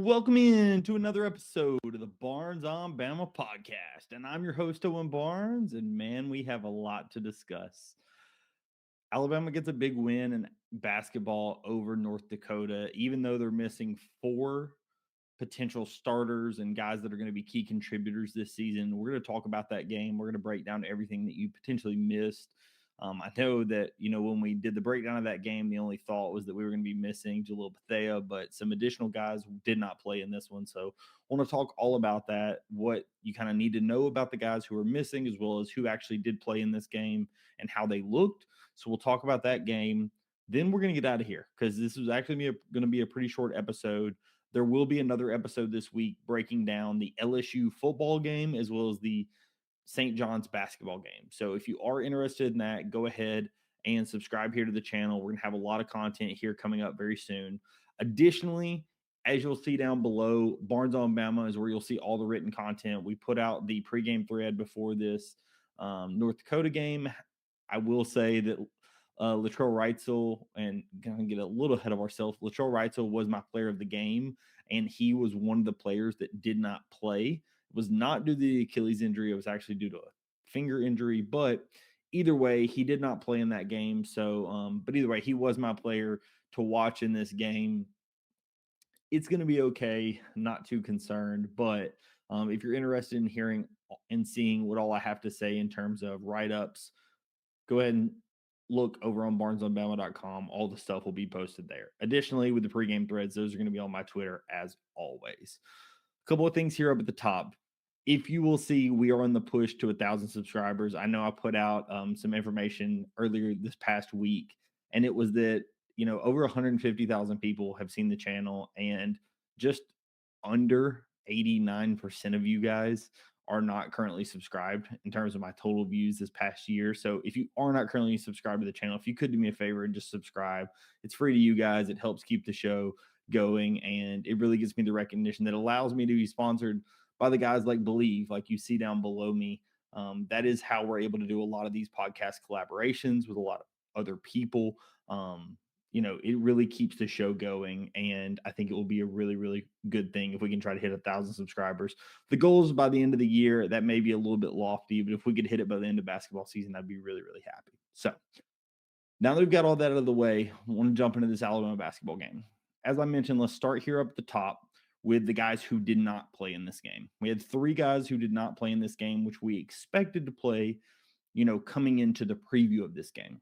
Welcome in to another episode of the Barnes on Bama podcast. And I'm your host, Owen Barnes. And man, we have a lot to discuss. Alabama gets a big win in basketball over North Dakota, even though they're missing four potential starters and guys that are going to be key contributors this season. We're going to talk about that game. We're going to break down everything that you potentially missed. I know that, when we did the breakdown of that game, the only thought was that we were going to be missing Jalil Bethea, but some additional guys did not play in this one. So I want to talk all about that, what you kind of need to know about the guys who are missing, as well as who actually did play in this game and how they looked. So we'll talk about that game. Then we're going to get out of here because this is actually going to be a pretty short episode. There will be another episode this week breaking down the LSU football game as well as the St. John's basketball game. So if you are interested in that, go ahead and subscribe here to the channel. We're going to have a lot of content here coming up very soon. Additionally, as you'll see down below, Barnes on Bama is where you'll see all the written content. We put out the pregame thread before this North Dakota game. I will say that Latrell Wrightsell, and going to get a little ahead of ourselves, Latrell Wrightsell was my player of the game, and he was one of the players that did not play. It was not due to the Achilles injury. It was actually due to a finger injury, but either way, he did not play in that game. So, but either way, he was my player to watch in this game. It's going to be okay. Not too concerned, but if you're interested in hearing and seeing what all I have to say in terms of write-ups, go ahead and look over on barnesonbama.com. All the stuff will be posted there. Additionally, with the pregame threads, those are going to be on my Twitter as always. A couple of things here up at the top. If you will see, we are on the push to 1,000 subscribers. I know I put out some information earlier this past week, and it was that, over 150,000 people have seen the channel, and just under 89% of you guys are not currently subscribed in terms of my total views this past year. So if you are not currently subscribed to the channel, if you could do me a favor and just subscribe, it's free to you guys. It helps keep the show going, and it really gives me the recognition that allows me to be sponsored by the guys like Believe, like you see down below me. That is how we're able to do a lot of these podcast collaborations with a lot of other people. It really keeps the show going, and I think it will be a really, really good thing if we can try to hit 1,000 subscribers. The goal is by the end of the year. That may be a little bit lofty, but if we could hit it by the end of basketball season, I'd be really, really happy. So now that we've got all that out of the way, I want to jump into this Alabama basketball game. As I mentioned, let's start here up at the top with the guys who did not play in this game. We had three guys who did not play in this game, which we expected to play, coming into the preview of this game.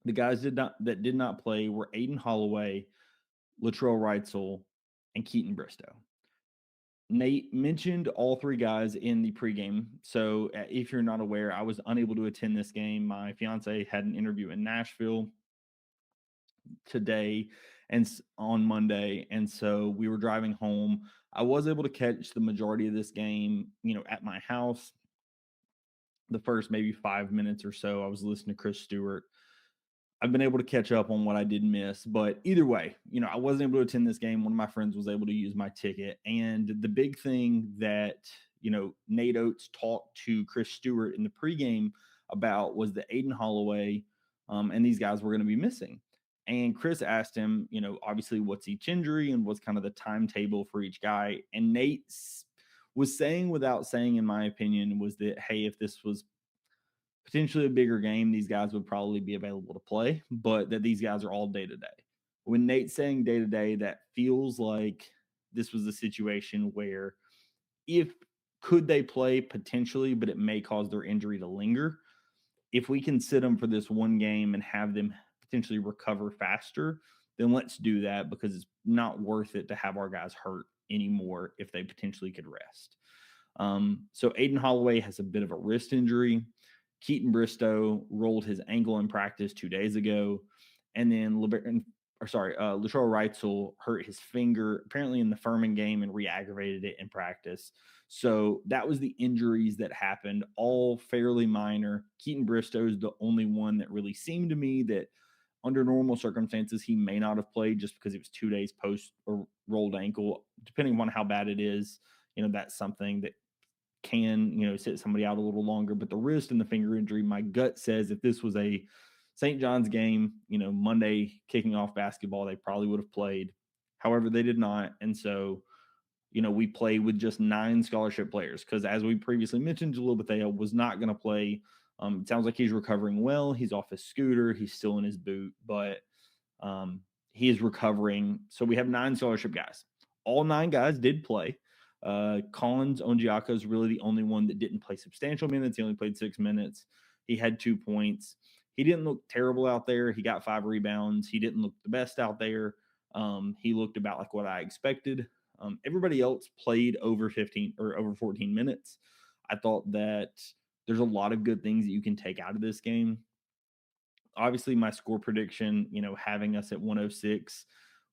The guys that did not play were Aiden Holloway, Latrell Wrightsell, and Keaton Bristow. Nate mentioned all three guys in the pregame. So if you're not aware, I was unable to attend this game. My fiance had an interview in Nashville today and on Monday, and so we were driving home. I was able to catch the majority of this game, at my house. The first maybe 5 minutes or so, I was listening to Chris Stewart. I've been able to catch up on what I did miss, but either way, I wasn't able to attend this game. One of my friends was able to use my ticket, and the big thing that, Nate Oates talked to Chris Stewart in the pregame about was that Aiden Holloway and these guys were going to be missing. And Chris asked him, obviously what's each injury and what's kind of the timetable for each guy. And Nate was saying, without saying, in my opinion, was that, hey, if this was potentially a bigger game, these guys would probably be available to play, but that these guys are all day-to-day. When Nate's saying day-to-day, that feels like this was a situation where could they play potentially, but it may cause their injury to linger. If we can sit them for this one game and have them potentially recover faster, then let's do that, because it's not worth it to have our guys hurt anymore if they potentially could rest. So Aiden Holloway has a bit of a wrist injury. Keaton Bristow rolled his ankle in practice 2 days ago. And then Latrell Wrightsell hurt his finger apparently in the Furman game and re-aggravated it in practice. So that was the injuries that happened, all fairly minor. Keaton Bristow is the only one that really seemed to me that under normal circumstances he may not have played, just because it was 2 days post a rolled ankle. Depending on how bad it is, that's something that can, sit somebody out a little longer. But the wrist and the finger injury, my gut says if this was a St. John's game, Monday kicking off basketball, they probably would have played. However, they did not. And so, we played with just 9 scholarship players because, as we previously mentioned, Jalil Bethea was not going to play. It sounds like he's recovering well. He's off his scooter. He's still in his boot, but um, he is recovering. So we have 9 scholarship guys. All 9 guys did play. Collins Ongiaka is really the only one that didn't play substantial minutes. He only played 6 minutes. He had 2 points. He didn't look terrible out there. He got 5 rebounds. He didn't look the best out there. He looked about like what I expected. Everybody else played over 15 or over 14 minutes. I thought that there's a lot of good things that you can take out of this game. Obviously, my score prediction, having us at 106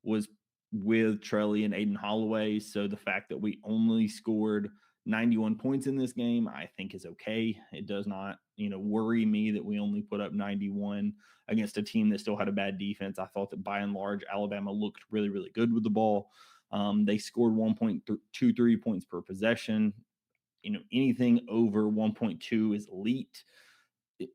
was with Trelly and Aiden Holloway. So the fact that we only scored 91 points in this game, I think is okay. It does not, worry me that we only put up 91 against a team that still had a bad defense. I thought that by and large, Alabama looked really, really good with the ball. They scored 1.23 points per possession. Anything over 1.2 is elite.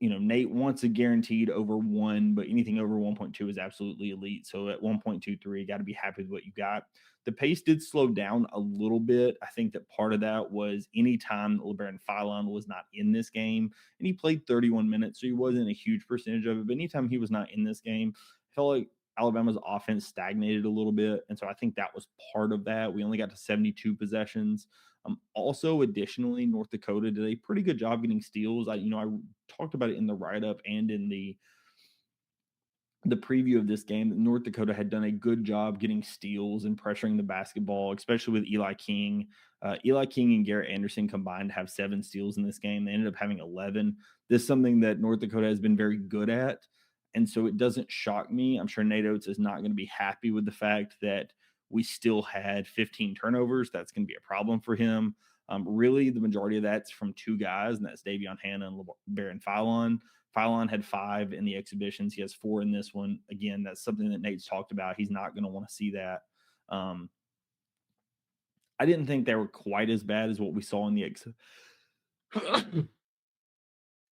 Nate wants a guaranteed over 1, but anything over 1.2 is absolutely elite. So at 1.23, got to be happy with what you got. The pace did slow down a little bit. I think that part of that was anytime LeBaron Philon was not in this game, and he played 31 minutes, so he wasn't a huge percentage of it, but anytime he was not in this game, I felt like Alabama's offense stagnated a little bit, and so I think that was part of that. We only got to 72 possessions. Also, additionally, North Dakota did a pretty good job getting steals. I talked about it in the write-up and in the preview of this game that North Dakota had done a good job getting steals and pressuring the basketball, especially with Eli King. Eli King and Garrett Anderson combined have 7 steals in this game. They ended up having 11. This is something that North Dakota has been very good at, and so it doesn't shock me. I'm sure Nate Oates is not going to be happy with the fact that we still had 15 turnovers. That's going to be a problem for him. Really, the majority of that's from 2 guys, and that's Davion Hannah and LeBaron Philon. Philon had 5 in the exhibitions. He has 4 in this one. Again, that's something that Nate's talked about. He's not going to want to see that. I didn't think they were quite as bad as what we saw in the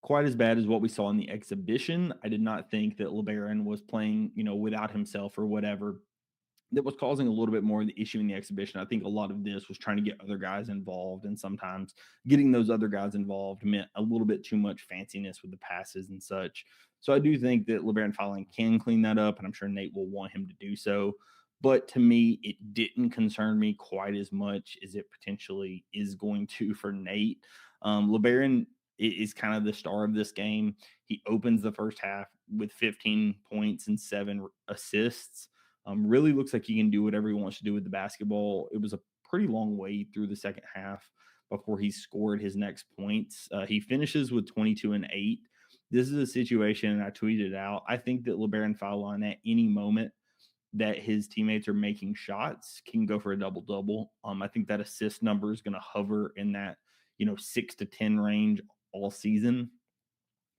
quite as bad as what we saw in the exhibition. I did not think that LeBaron was playing, without himself or whatever. That was causing a little bit more of the issue in the exhibition. I think a lot of this was trying to get other guys involved, and sometimes getting those other guys involved meant a little bit too much fanciness with the passes and such. So I do think that LeBaron Philon can clean that up, and I'm sure Nate will want him to do so. But to me, it didn't concern me quite as much as it potentially is going to for Nate. LeBaron is kind of the star of this game. He opens the first half with 15 points and 7 assists. Really looks like he can do whatever he wants to do with the basketball. It was a pretty long way through the second half before he scored his next points. He finishes with 22 and 8. This is a situation, and I tweeted out, I think that LeBaron Philon at any moment that his teammates are making shots can go for a double-double. I think that assist number is going to hover in that, 6 to 10 range all season.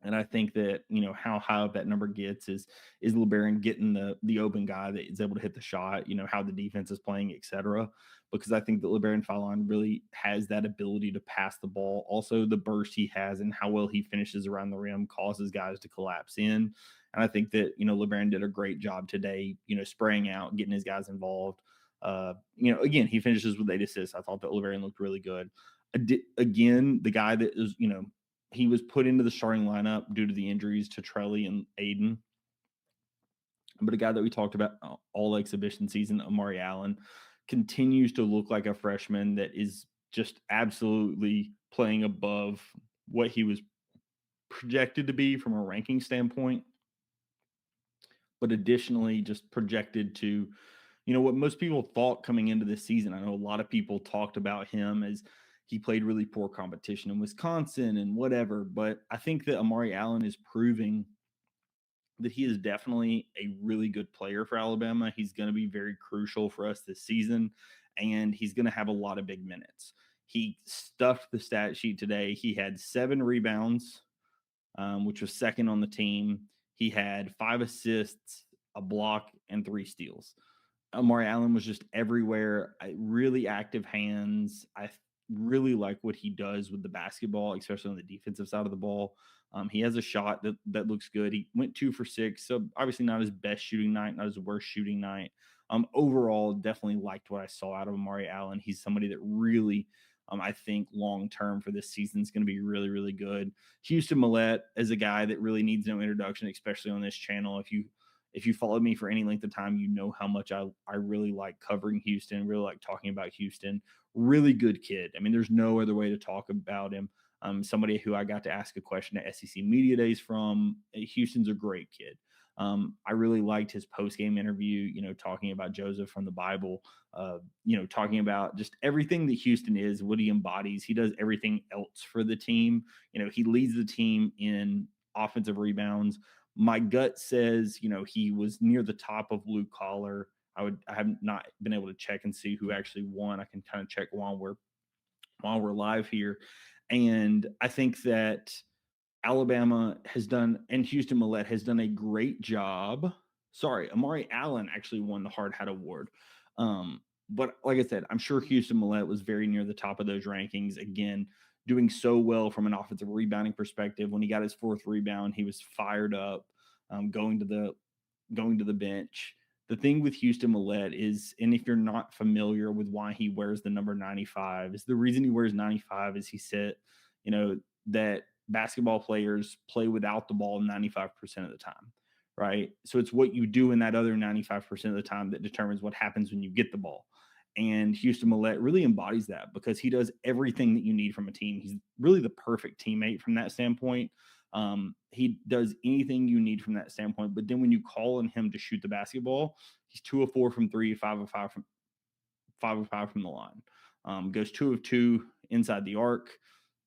And I think that, how high up that number gets is LeBaron getting the open guy that is able to hit the shot, how the defense is playing, et cetera. Because I think that LeBaron Philon really has that ability to pass the ball. Also, the burst he has and how well he finishes around the rim causes guys to collapse in. And I think that, LeBaron did a great job today, spraying out, getting his guys involved. Again, he finishes with 8 assists. I thought that LeBaron looked really good. Again, the guy that is, he was put into the starting lineup due to the injuries to Trelly and Aiden. But a guy that we talked about all exhibition season, Amari Allen, continues to look like a freshman that is just absolutely playing above what he was projected to be from a ranking standpoint. But additionally, just projected to, what most people thought coming into this season. I know a lot of people talked about him as he played really poor competition in Wisconsin and whatever, but I think that Amari Allen is proving that he is definitely a really good player for Alabama. He's going to be very crucial for us this season, and he's going to have a lot of big minutes. He stuffed the stat sheet today. He had 7 rebounds, which was second on the team. He had 5 assists, a block, and 3 steals. Amari Allen was just everywhere. Really active hands. I really like what he does with the basketball, especially on the defensive side of the ball. He has a shot that looks good. He went 2 for 6, so obviously not his best shooting night, not his worst shooting night. Overall, definitely liked what I saw out of Amari Allen. He's somebody that really, I think long term for this season is going to be really, really good. Houston Millette is a guy that really needs no introduction, especially on this channel. If you followed me for any length of time, you know how much I really like covering Houston, really like talking about Houston. Really good kid. I mean, there's no other way to talk about him. Somebody who I got to ask a question at SEC Media Days from. Houston's a great kid. I really liked his post-game interview, talking about Joseph from the Bible, talking about just everything that Houston is, what he embodies. He does everything else for the team. He leads the team in offensive rebounds. My gut says, he was near the top of blue collar. I have not been able to check and see who actually won. I can kind of check while we're live here. And I think that Alabama has done, and Houston Millette has done a great job. Sorry, Amari Allen actually won the Hard Hat Award. But like I said, I'm sure Houston Millette was very near the top of those rankings. Again, doing so well from an offensive rebounding perspective. When he got his fourth rebound, he was fired up, going to the bench. The thing with Houston Millette is, and if you're not familiar with why he wears the number 95, is the reason he wears 95 is he said, that basketball players play without the ball 95% of the time, right? So it's what you do in that other 95% of the time that determines what happens when you get the ball. And Houston Millette really embodies that because he does everything that you need from a team. He's really the perfect teammate from that standpoint. He does anything you need from that standpoint. But then when you call on him to shoot the basketball, he's 2 of 4 from 3, 5 of 5 from the line. Goes 2 of 2 inside the arc,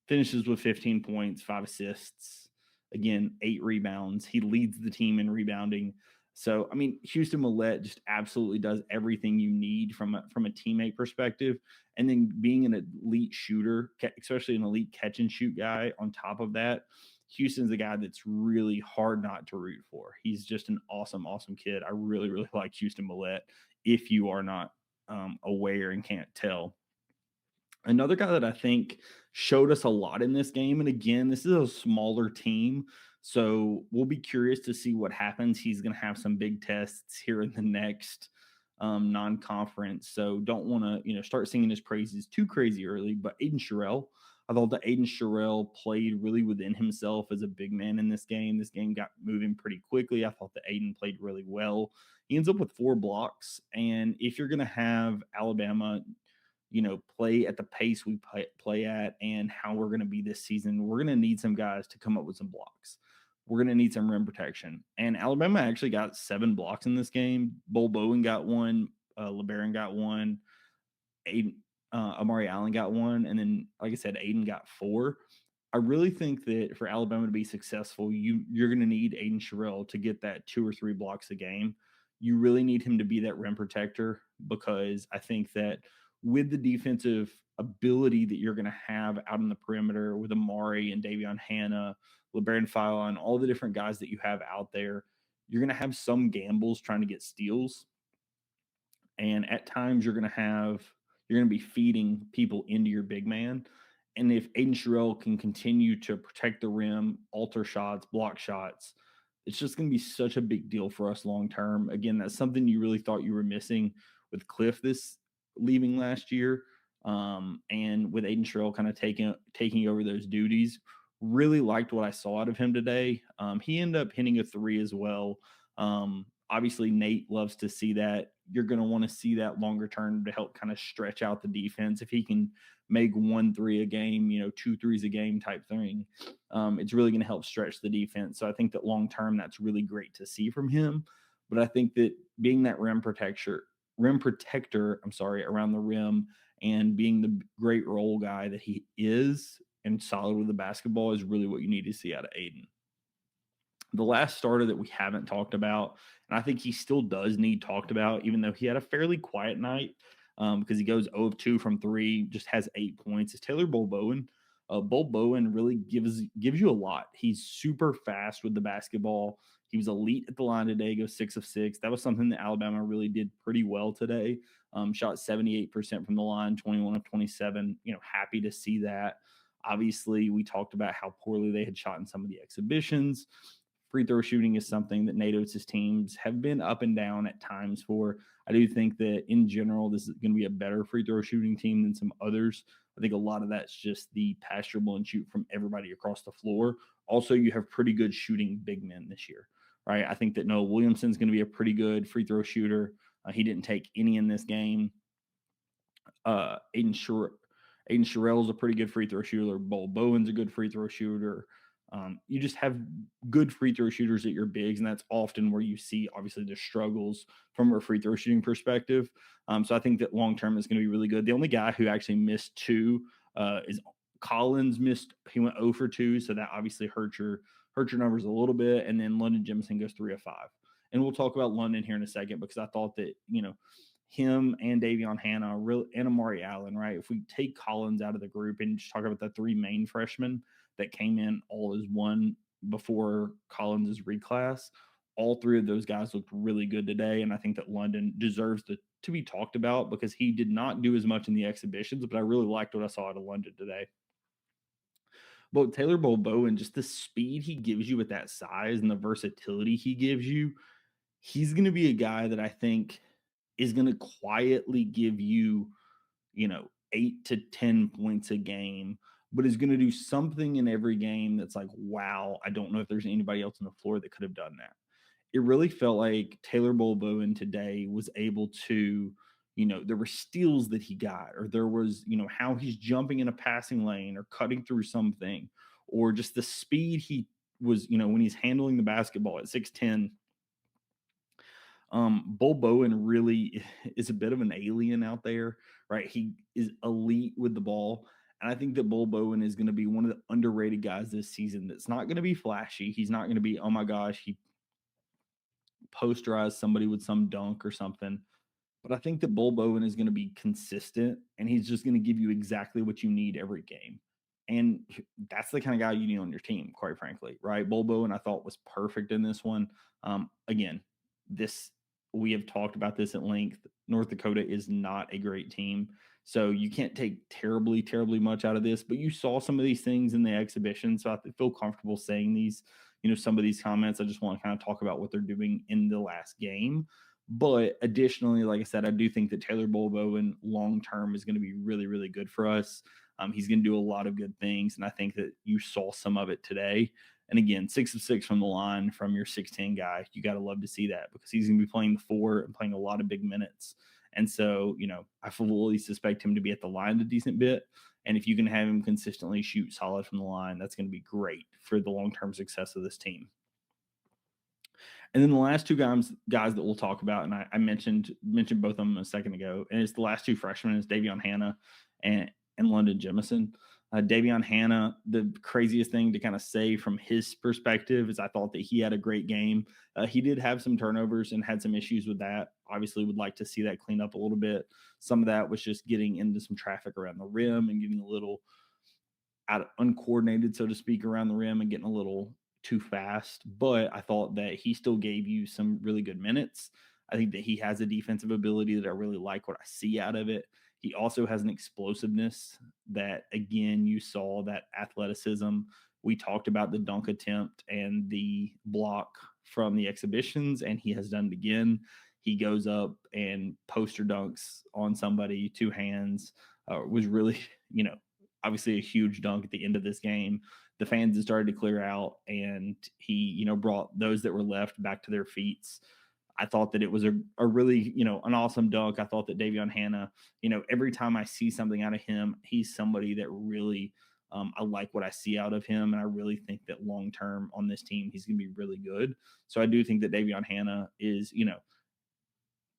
finishes with 15 points, 5 assists, again, 8 rebounds. He leads the team in rebounding. So, I mean, Houston Millette just absolutely does everything you need from a teammate perspective. And then being an elite shooter, especially an elite catch and shoot guy on top of that, Houston's a guy that's really hard not to root for. He's just an awesome, awesome kid. I really, really like Houston Millette if you are not aware and can't tell. Another guy that I think showed us a lot in this game, and again, this is a smaller team, so we'll be curious to see what happens. He's going to have some big tests here in the next non-conference, so don't want to start singing his praises too crazy early. But Aiden Sherrill, I thought that Aiden Sherrill played really within himself as a big man in this game. This game got moving pretty quickly. I thought that Aiden played really well. He ends up with 4 blocks, and if you're going to have Alabama play at the pace we play at and how we're going to be this season, we're going to need some guys to come up with some blocks. We're going to need some rim protection. And Alabama actually got 7 blocks in this game. Bull Bowen got 1, LeBaron got 1, Aiden, Amari Allen got 1, and then, like I said, Aiden got 4. I really think that for Alabama to be successful, you're going to need Aiden Sherrill to get that 2 or 3 blocks a game. You really need him to be that rim protector, because I think that with the defensive ability that you're going to have out on the perimeter with Amari and Davion Hannah, LeBaron File, and all the different guys that you have out there, you're going to have some gambles trying to get steals. And at times you're going to be feeding people into your big man. And if Aiden Sherrill can continue to protect the rim, alter shots, block shots, it's just going to be such a big deal for us long term. Again, that's something you really thought you were missing with Cliff leaving last year, and with Aiden Sherrill kind of taking over those duties. Really liked what I saw out of him today. He ended up hitting a 3 as well. Obviously, Nate loves to see that. You're going to want to see that longer term to help kind of stretch out the defense. If he can make 1 3 a game, 2 3s a game type thing, it's really going to help stretch the defense. So I think that long term, that's really great to see from him. But I think that being that rim protector, around the rim, and being the great role guy that he is and solid with the basketball is really what you need to see out of Aiden. The last starter that we haven't talked about, and I think he still does need talked about, even though he had a fairly quiet night, because he goes 0 of 2 from 3, just has 8 points, is Taylor Bull Bowen. Bull Bowen really gives you a lot. He's super fast with the basketball. He was elite at the line today, goes 6 of 6. That was something that Alabama really did pretty well today. Shot 78% from the line, 21 of 27. Happy to see that. Obviously, we talked about how poorly they had shot in some of the exhibitions. free throw shooting is something that Nate Oates' teams have been up and down at times for. I do think that in general, this is going to be a better free throw shooting team than some others. I think a lot of that's just the pass, dribble, and shoot from everybody across the floor. Also, you have pretty good shooting big men this year, right? I think that Noah Williamson's going to be a pretty good free throw shooter. He didn't take any in this game. Aiden Sherrell's a pretty good free throw shooter. Bol Bowen's a good free throw shooter. You just have good free throw shooters at your bigs, and that's often where you see, obviously, the struggles from a free throw shooting perspective. So I think that long term is going to be really good. The only guy who actually missed two is Collins. He went 0 for 2, so that obviously hurt your numbers a little bit. And then London Jemison goes 3 of 5. And we'll talk about London here in a second, because I thought that, him and Davion Hannah, and Amari Allen, right? If we take Collins out of the group and just talk about the three main freshmen that came in all as one before Collins' reclass, all three of those guys looked really good today. And I think that London deserves to be talked about, because he did not do as much in the exhibitions, but I really liked what I saw out of London today. But Taylor Bobo, and just the speed he gives you with that size and the versatility he gives you, he's going to be a guy that I think is going to quietly give you, 8 to 10 points a game, but is going to do something in every game that's like, wow, I don't know if there's anybody else on the floor that could have done that. It really felt like Taylor Bowen today was able to, there were steals that he got, or there was, how he's jumping in a passing lane or cutting through something, or just the speed he was, when he's handling the basketball at 6'10". Bol Bowen really is a bit of an alien out there, right? He is elite with the ball. And I think that Bol Bowen is going to be one of the underrated guys this season that's not going to be flashy. He's not going to be, oh my gosh, he posterized somebody with some dunk or something. But I think that Bol Bowen is going to be consistent, and he's just going to give you exactly what you need every game. And that's the kind of guy you need on your team, quite frankly, right? Bol Bowen, I thought, was perfect in this one. Again, we have talked about this at length. North Dakota is not a great team, so you can't take terribly, terribly much out of this. But you saw some of these things in the exhibition, so I feel comfortable saying these. Some of these comments. I just want to kind of talk about what they're doing in the last game. But additionally, like I said, I do think that Taylor Bowen long term is going to be really, really good for us. He's going to do a lot of good things, and I think that you saw some of it today. And again, 6 of 6 from the line from your 6'10" guy. You got to love to see that, because he's going to be playing the 4 and playing a lot of big minutes. And so, I fully suspect him to be at the line a decent bit. And if you can have him consistently shoot solid from the line, that's going to be great for the long-term success of this team. And then the last two guys that we'll talk about, and I mentioned both of them a second ago, and it's the last two freshmen, is Davion Hannah and London Jemison. Davion Hannah, the craziest thing to kind of say from his perspective is I thought that he had a great game. He did have some turnovers and had some issues with that. Obviously, would like to see that cleaned up a little bit. Some of that was just getting into some traffic around the rim and getting a little uncoordinated, so to speak, around the rim and getting a little too fast. But I thought that he still gave you some really good minutes. I think that he has a defensive ability that I really like what I see out of it. He also has an explosiveness that, again, you saw that athleticism. We talked about the dunk attempt and the block from the exhibitions, and he has done it again. He goes up and poster dunks on somebody, two hands, was really, obviously a huge dunk at the end of this game. The fans had started to clear out, and he, brought those that were left back to their feet. I thought that it was a really, an awesome dunk. I thought that Davion Hannah, every time I see something out of him, he's somebody that really, I like what I see out of him. And I really think that long-term on this team, he's going to be really good. So I do think that Davion Hannah is,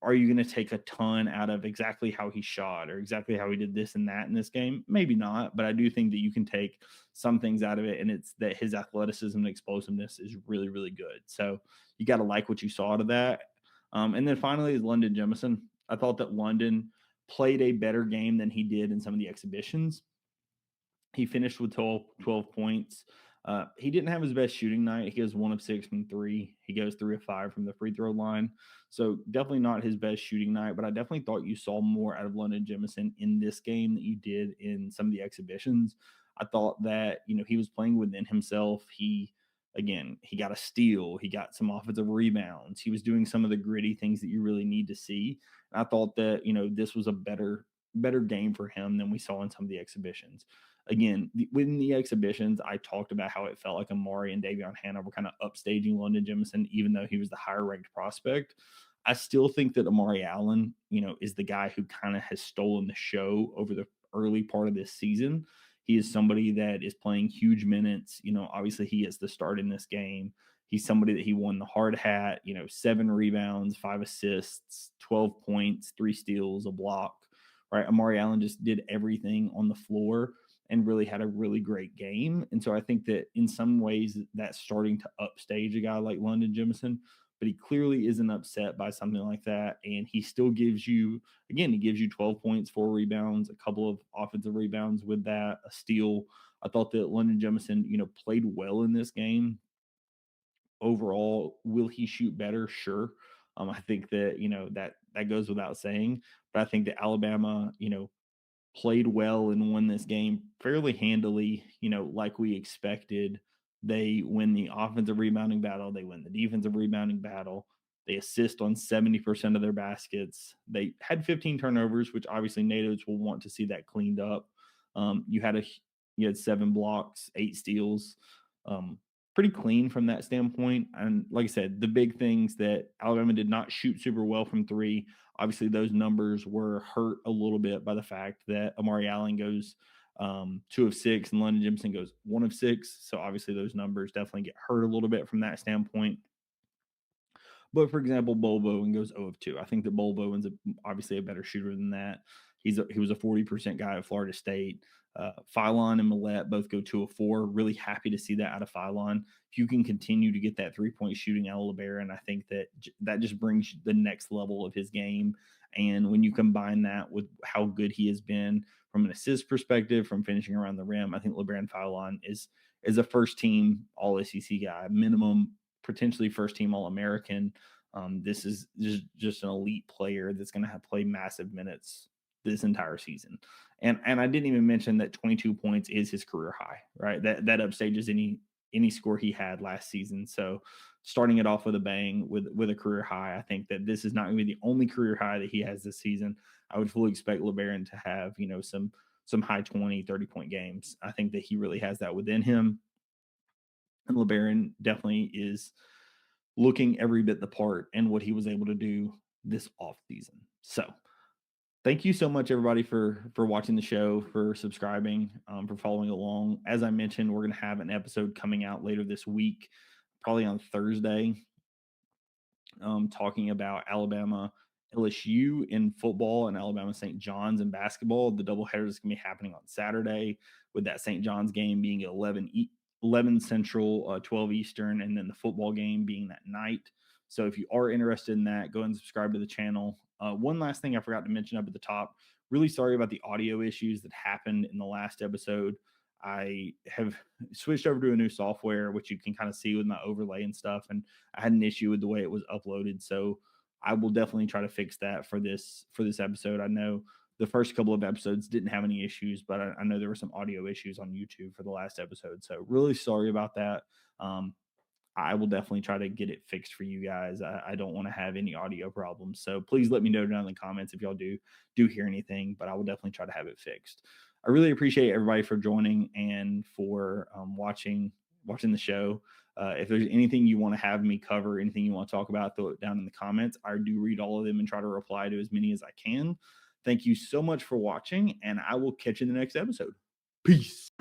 are you going to take a ton out of exactly how he shot or exactly how he did this and that in this game? Maybe not, but I do think that you can take some things out of it, and it's that his athleticism and explosiveness is really, really good. So you got to like what you saw out of that. And then finally is London Jemison. I thought that London played a better game than he did in some of the exhibitions. He finished with 12 points. He didn't have his best shooting night. He goes 1 of 6 from 3. He goes 3 of 5 from the free throw line. So definitely not his best shooting night, but I definitely thought you saw more out of London Jemison in this game that you did in some of the exhibitions. I thought that, he was playing within himself. He, again, he got a steal, he got some offensive rebounds, he was doing some of the gritty things that you really need to see. And I thought that, this was a better game for him than we saw in some of the exhibitions. Again, within the exhibitions, I talked about how it felt like Amari and Davion Hannah were kind of upstaging London Jemison, even though he was the higher ranked prospect. I still think that Amari Allen, is the guy who kind of has stolen the show over the early part of this season. He is somebody that is playing huge minutes. Obviously he gets the start in this game. He's somebody that he won the hard hat, 7 rebounds, 5 assists, 12 points, 3 steals, a block, right? Amari Allen just did everything on the floor and really had a really great game. And so I think that in some ways that's starting to upstage a guy like London Jemison, but he clearly isn't upset by something like that. And he still gives you, again, he gives you 12 points, 4 rebounds, a couple of offensive rebounds with that, a steal. I thought that London Jemison, played well in this game. Overall, will he shoot better? Sure. I think that, that goes without saying, but I think that Alabama, played well and won this game fairly handily, like we expected. They win the offensive rebounding battle, they win the defensive rebounding battle. They assist on 70% of their baskets. They had 15 turnovers, which obviously natives will want to see that cleaned up. You had 7 blocks, 8 steals. Pretty clean from that standpoint. And like I said, the big things that Alabama did not shoot super well from 3. Obviously, those numbers were hurt a little bit by the fact that Amari Allen goes 2 of 6 and London Jemison goes 1 of 6. So obviously, those numbers definitely get hurt a little bit from that standpoint. But for example, Bol Bowen goes 0 of 2. I think that Bol Bowen's obviously a better shooter than that. He was a 40% guy at Florida State. Philon and Millette both go 2 of 4. Really happy to see that out of Philon. If you can continue to get that 3-point shooting out of LeBaron, I think that just brings the next level of his game. And when you combine that with how good he has been from an assist perspective, from finishing around the rim, I think LeBaron Philon is a first team All SEC guy, minimum, potentially first team All American. This is just an elite player that's going to have play massive minutes this entire season. And I didn't even mention that 22 points is his career high, right? That upstages any score he had last season. So starting it off with a bang with a career high, I think that this is not going to be the only career high that he has this season. I would fully expect LeBaron to have, some high 20, 30-point games. I think that he really has that within him. And LeBaron definitely is looking every bit the part and what he was able to do this off season. So thank you so much, everybody, for watching the show, for subscribing, for following along. As I mentioned, we're going to have an episode coming out later this week, probably on Thursday, talking about Alabama LSU in football and Alabama St. John's in basketball. The doubleheader is going to be happening on Saturday, with that St. John's game being 11 Central, 12 Eastern, and then the football game being that night. So if you are interested in that, go and subscribe to the channel. One last thing I forgot to mention up at the top. Really sorry about the audio issues that happened in the last episode. I have switched over to a new software, which you can kind of see with my overlay and stuff. And I had an issue with the way it was uploaded. So I will definitely try to fix that for this episode. I know the first couple of episodes didn't have any issues, but I know there were some audio issues on YouTube for the last episode. So really sorry about that. I will definitely try to get it fixed for you guys. I don't want to have any audio problems. So please let me know down in the comments if y'all do hear anything, but I will definitely try to have it fixed. I really appreciate everybody for joining and for watching the show. If there's anything you want to have me cover, anything you want to talk about, throw it down in the comments. I do read all of them and try to reply to as many as I can. Thank you so much for watching, and I will catch you in the next episode. Peace.